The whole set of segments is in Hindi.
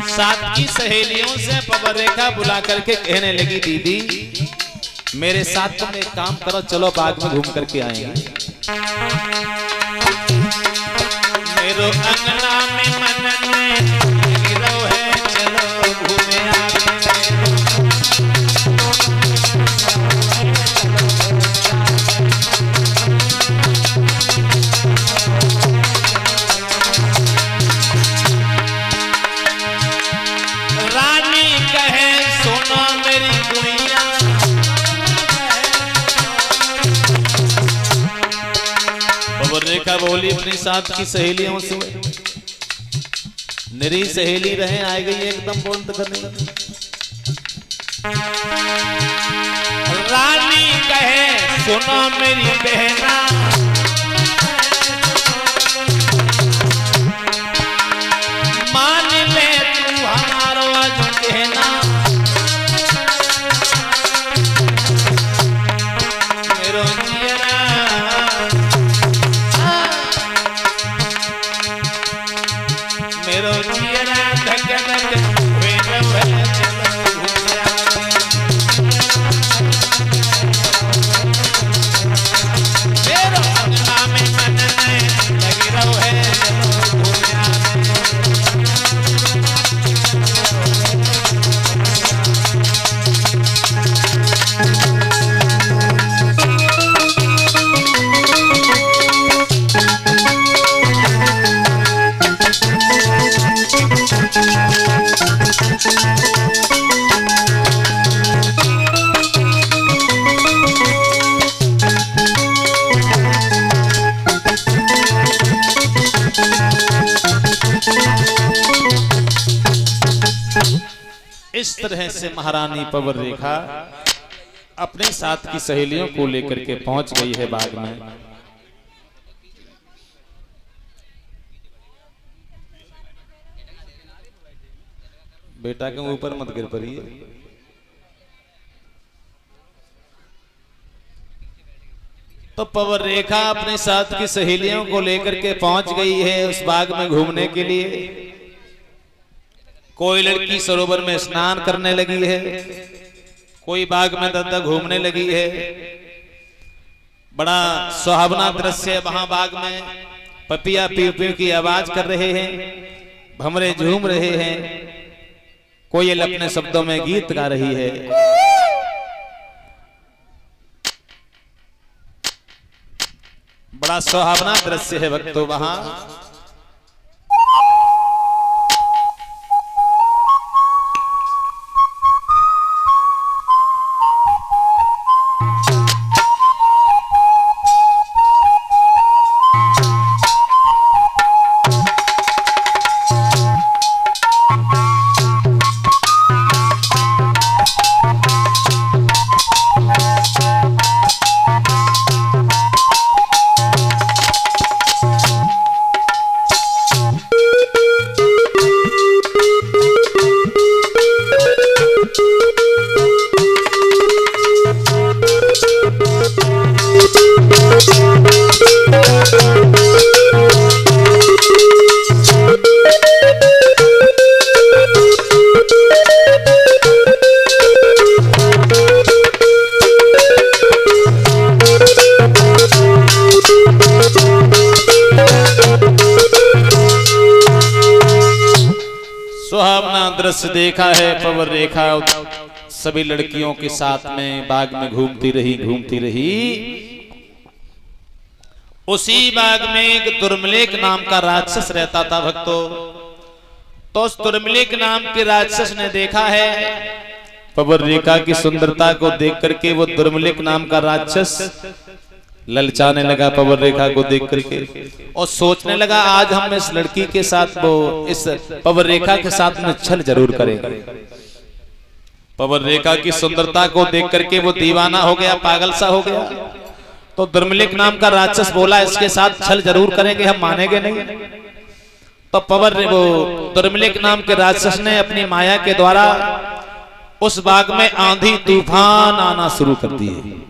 साथ की सहेलियों से पवन रेखा बुला करके कहने लगी, दीदी मेरे साथ तुम एक काम करो, चलो बाग में घूम करके आएंगे। मेरो अंगना में मनने गिरो है, चलो घूमे आते। रानी कहे सोना मेरी गुड़िया, पवन रेखा बोली अपनी साथ की सहेलियों से, मेरी सहेली रहे आ गई एकदम बोल करने लगी। रानी कहे सुनो मेरी बहना, मान ले तू हमारा जो कहना, मेरो जियरा मेरो जियरा धक धक वे रहे, चलो घूम आते। मेरो अंगना में मनने लगी रहो है, चलो घूम आते। इस तरह से महारानी पवन रेखा अपने साथ की सहेलियों को लेकर के पहुंच गई है बाग में। बेटा के ऊपर मत गिर पड़ी। तो पवन रेखा अपने साथ की सहेलियों को लेकर के पहुंच गई है उस बाग में घूमने के लिए। कोई लड़की सरोवर में स्नान करने लगी है, कोई बाग में दंदा घूमने लगी है। बड़ा सुहावना दृश्य है वहां बाग में। पपिया पीव पीव की आवाज कर रहे हैं, भंवरे झूम रहे हैं, कोयल अपने शब्दों में गीत गा रही है। बड़ा सुहावना दृश्य है भक्तों वहां। सुहावना दृश्य देखा है पवन रेखा सभी लड़कियों के साथ में बाग में घूमती रही। उसी बाग में एक दुर्मलेक नाम का राक्षस रहता था भक्तों। तो उस दुर्मलेक नाम के राक्षस ने देखा है पवन रेखा की सुंदरता को देख करके। वो दुर्मलेक नाम का राक्षस ललचाने लगा पवन रेखा को देख करके और सोचने लगा आज हम इस लड़की के साथ वो इस पवन रेखा के साथ में छल जरूर करेंगे। पवन रेखा की सुंदरता को देख करके वो दीवाना हो गया, पागल सा हो गया। तो दुर्मलेक नाम का राक्षस बोला इसके साथ छल जरूर करेंगे, हम मानेंगे नहीं। तो पवन वो दुर्मलेक नाम के राक्षस ने अपनी माया के द्वारा उस बाग में आंधी तूफान आना शुरू कर दिए।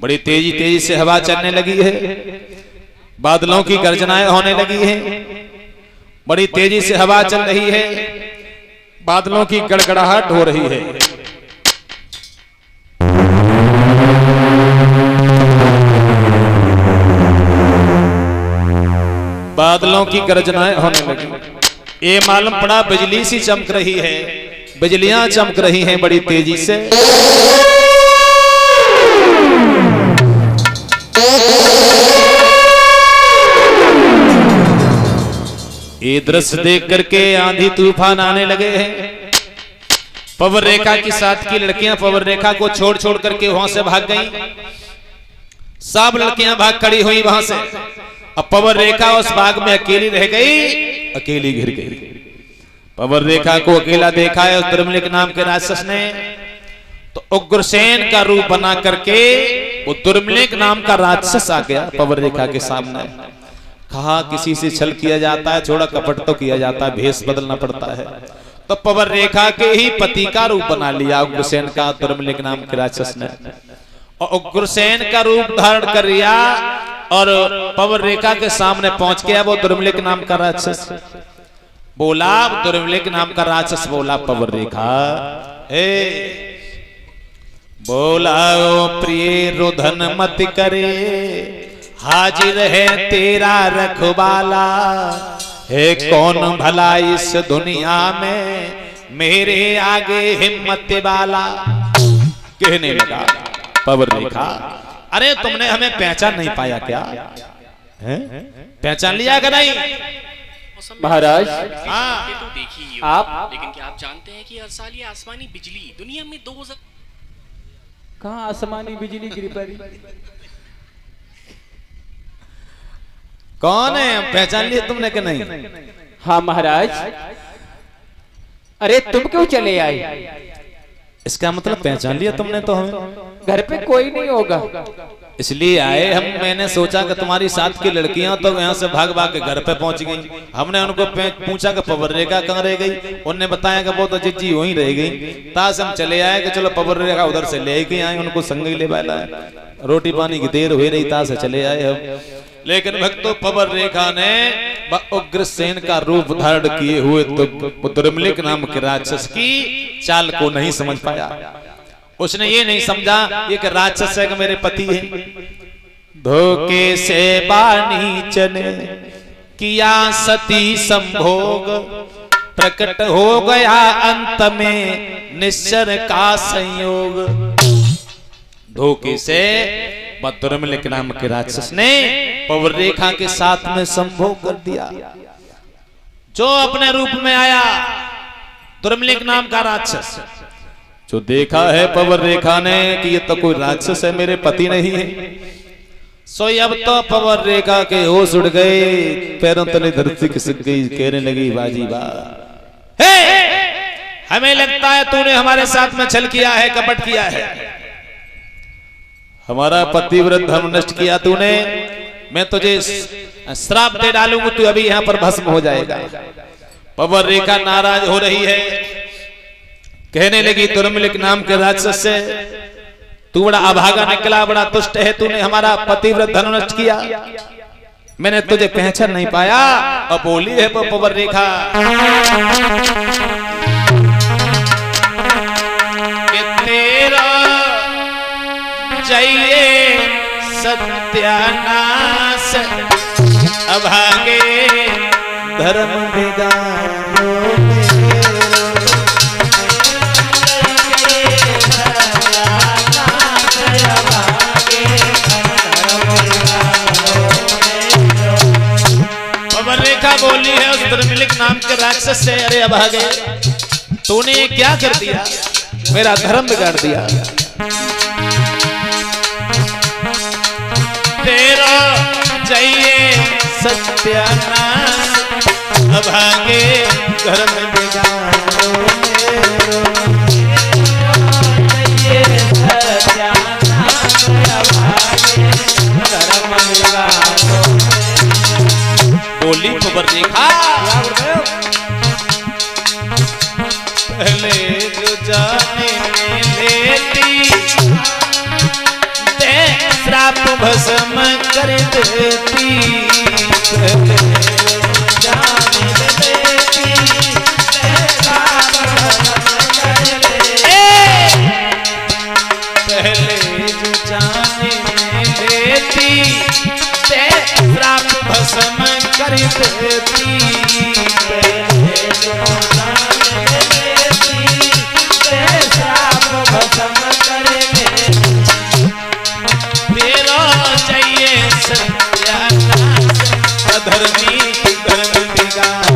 बड़ी तेजी से हवा चलने लगी है, बादलों की गर्जनाएं होने लगी हैं बड़ी तेजी से हवा चल रही है, बादलों की गड़गड़ाहट हो रही है। बादलों की गर्जनाएं होने लगी। ये मालूम पड़ा बिजली सी चमक रही है, बिजलियां चमक रही हैं बड़ी तेजी से। ये दृश्य देख करके आंधी तूफान आने लगे हैं। पवन रेखा की साथ की लड़कियां पवन रेखा को छोड़ छोड़ करके वहां से भाग गईं। सब लड़कियां भाग खड़ी हुई वहां से। अब पवन रेखा उस बाग में अकेली रह गई, अकेली घिर गई। पवन रेखा को अकेला देखा है उस दुर्मिलिक नाम के राक्षस ने, तो उग्रसेन का रूप बना करके वो दुर्मिलिक नाम का राक्षस आ गया पवन रेखा के सामने। कहा किसी से छल किया जाता है, थोड़ा कपट तो किया जाता है, भेष बदलना पड़ता है। तो पवन रेखा के ही पति का रूप बना लिया उग्रसेन का दुर्मिलिक नाम के राक्षस ने, और उग्रसेन का रूप धारण कर लिया और पवन रेखा के सामने पहुंच गया वो दुर्मिलिक नाम का राक्षस। बोला दुर्मिलिक नाम का राक्षस बोला पवन रेखा, हे बोला ओ प्रिय रुधन मत करे, हाजिर है तेरा रखवाला, है कौन भला इस दुनिया में मेरे आगे हिम्मत वाला। कहने लगा पवन रेखा, अरे तुमने हमें पहचान नहीं पाया क्या? है? पहचान लिया कि नहीं? महाराज हाँ तो देखिए आप, लेकिन क्या आप जानते हैं कि हर साल ये आसमानी बिजली दुनिया में 2000 कहाँ आसमानी बिजली गिरी पड़ी? कौन है? पहचान लिया तुमने कि नहीं? हाँ महाराज। अरे तुम क्यों चले आए? इसका मतलब पहचान लिया तुमने तो हमें? घर पे कोई नहीं होगा इसलिए आए हम। मैंने सोचा कि तुम्हारी साथ की लड़कियां तो यहाँ से भाग भाग के घर पे पहुंच गई। हमने उनको पूछा कि पवन रेखा कहाँ रह गई, उनने बताया कि वो तो जिज्जी वहीं रह गई। ताश हम चले आए कि चलो पवन रेखा उधर से ले के आए, उनको संग ही ले वाला है। रोटी पानी की देर हुई रही, ताश चले आए हम। लेकिन भक्तों पवन रेखा ने उग्रसेन का रूप धारण किए हुए तो दुर्मिलिक नाम के राक्षस की चाल को नहीं समझ पाया। उसने ये नहीं समझा ये कि राक्षस है कि मेरे पति है। धोखे से बानी चने किया सती संभोग, प्रकट हो गया अंत में निश्चर का संयोग। धोखे से दुर्मिलिक नाम के राक्षस ने पवन रेखा के साथ में संभोग कर दिया। जो अपने रूप में आया दुर्मिलिक नाम का राक्षस, जो देखा है पवन रेखा ने कि ये तो कोई राक्षस है, मेरे पति नहीं है। सो अब तो पवन रेखा के होश उड़ गए, पैरों तले धरती खिसक गई। कहने लगी बाजी वाह, हमें लगता है तूने हमारे साथ में छल किया है, कपट किया है, हमारा पतिव्रत धर्म नष्ट किया तूने। मैं तुझे श्राप दे डालूंगा, तू अभी यहाँ पर भस्म हो जाएगा। पवन रेखा नाराज हो रही है, कहने लगी दुर्मिलिक नाम के राक्षस से, तू बड़ा अभागा निकला, बड़ा दुष्ट है, तूने हमारा पतिव्रत धर्म नष्ट किया, मैंने तुझे पहचान नहीं पाया। और बोली है पवन रेखा कि तेरा चाहिए सत्यानाश, अभागे धर्म बिगाड़ो पवन रेखा बोली है उस दुर्मिलिक नाम के राक्षस से, अरे अभागे तूने क्या कर दिया, मेरा धर्म बिगाड़ दिया। तेरा चाहिए सत्यानाश, अभागे घर में बिगाड़ो मेरो। चाहिए सत्यानाश, अभागे घर में बिगाड़ो। बोली पवन रेखा, पहले जो जाने में लेती श्राप भस्म कर देती, जाने देती, पहले जो जान लेती, ते श्राप भस्म कर लेती। तेरा चाहिए सत्यानाश, अधर्मी धर्म विकास।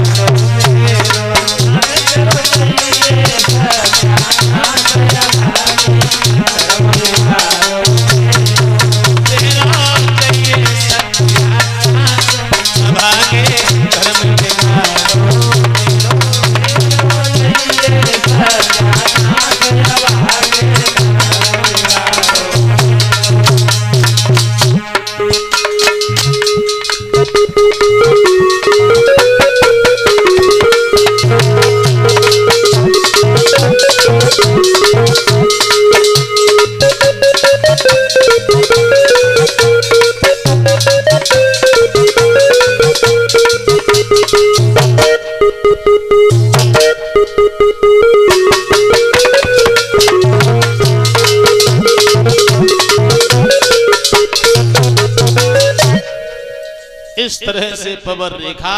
इस तरह से पवर रेखा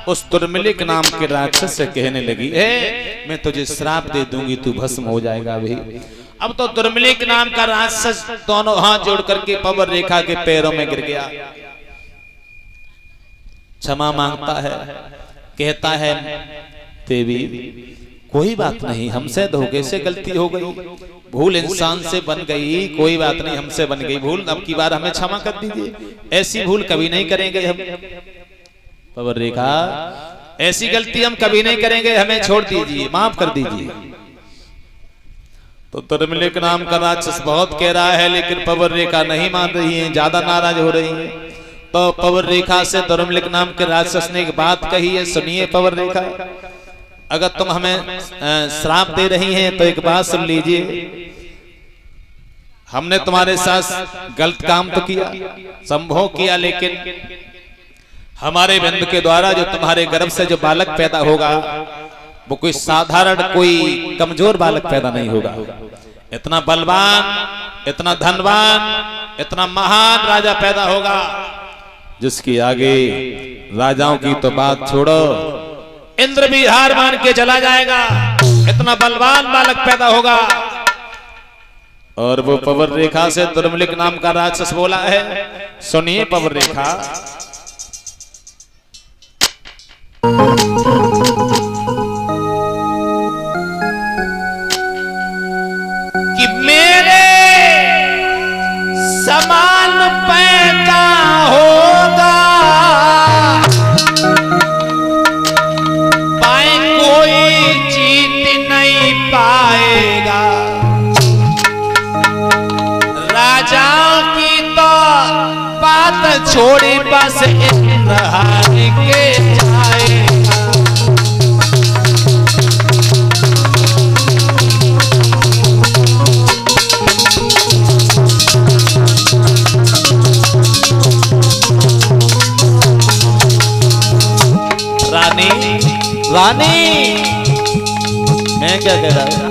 उस दुर्मिलिक नाम के राक्षस से कहने लगी, मैं तुझे श्राप दे दूंगी, तू भस्म हो जाएगा भाई। अब तो दुर्मिलिक नाम का राक्षस दोनों हाथ जोड़ करके पवर रेखा के पैरों में गिर गया, क्षमा मांगता है, कहता है देवी कोई बात नहीं, हमसे धोखे से गलती हो गई, भूल इंसान से बन गई, कोई बात नहीं, हमसे बन गई भूल, अब की बार हमें क्षमा कर दीजिए, ऐसी भूल कभी नहीं करेंगे हम। पवर रेखा ऐसी गलती हम कभी नहीं करेंगे, हमें छोड़ दीजिए, माफ कर दीजिए। तो दुर्मिलिक नाम का राक्षस बहुत कह रहा है, लेकिन पवर रेखा नहीं मान रही है, ज्यादा नाराज हो रही है। तो पवर रेखा से दुर्मिलिक नाम के राक्षस ने एक बात कही है, सुनिए पवर रेखा, अगर तुम हमें श्राप दे रही हैं तो एक बात सुन लीजिए, हमने तुम्हारे साथ गलत काम तो किया, संभव किया, लेकिन हमारे बंद के द्वारा जो तुम्हारे गर्भ से जो बालक पैदा होगा वो कोई साधारण कोई कमजोर बालक पैदा नहीं होगा, इतना बलवान, इतना धनवान, इतना महान राजा पैदा होगा, जिसकी आगे राजाओं की तो बात छोड़ो, इंद्र भी हार मान के चला जाएगा, इतना बलवान बालक पैदा होगा। और वो पवर रेखा से दुर्मिलिक नाम का राक्षस बोला है, सुनिए पवर रेखा, कि मेरे समान पैदा होगा, पाए कोई जीत नहीं पाएगा, राजाओं की तो बात छोड़ी बस इंद्र हार के जाएगा। रानी रानी मैं क्या कह रहा हूं,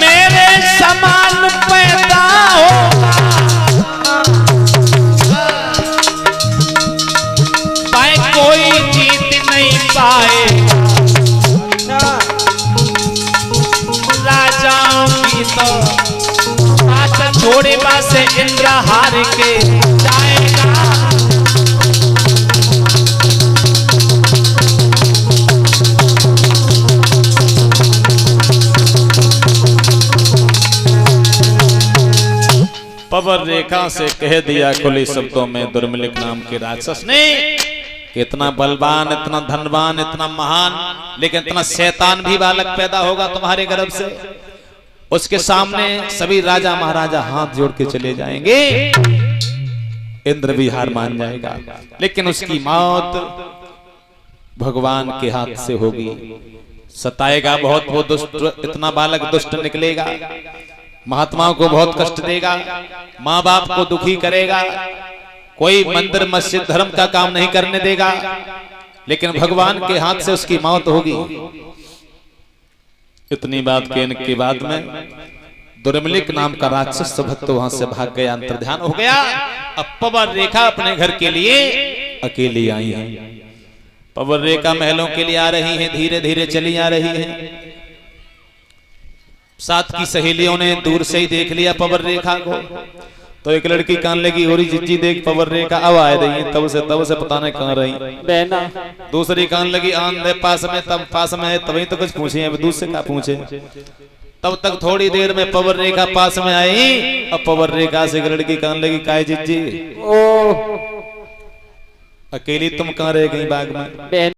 मेरे समान पैदा होगा, पाए कोई जीत नहीं पाए, राजाओं की तो बात छोड़े बस इंद्र हार के जाएगा। पवर रेखा से कह दिया खुले शब्दों में दुर्मिलिक नाम के राक्षस ने कि इतना बलवान, इतना धनवान, इतना महान, लेकिन इतना शैतान भी बालक पैदा होगा तुम्हारे गर्भ से, उसके सामने सभी राजा महाराजा हाथ जोड़ के चले जाएंगे, इंद्र भी हार मान जाएगा, लेकिन उसकी मौत भगवान के हाथ से होगी। सताएगा बहुत वो दुष्ट, इतना बालक दुष्ट निकलेगा, महात्माओं को बहुत कष्ट देगा, माँ बाप को दुखी करेगा, कोई मंदिर मस्जिद धर्म का काम नहीं करने देगा, लेकिन भगवान के हाथ से उसकी मौत होगी। इतनी बात कहने के बाद में दुर्मिलिक नाम का राक्षस भक्त वहां से भाग गया, अंतर्ध्यान हो गया। अब पवन रेखा अपने घर के लिए अकेली आई है। पवन रेखा महलों के लिए आ रही है, धीरे धीरे चली आ रही है। साथ की सहेलियों ने दूर से ही देख लिया पवन रेखा को, तो एक लड़की कान लगी, होरी जिज्जी देख पवन रेखा अब आ रही है, तब से पता नहीं कहां रही बहना। दूसरी कान लगी, आंधे पास में, तब पास में है तभी तो कुछ पूछे, अब दूसरे क्या पूछे। तब तक थोड़ी देर में पवन रेखा पास में आई। अब पवन रेखा से एक लड़की कान लगी, काय जिज्जी ओ अकेली तुम कहां रह गई बाग में।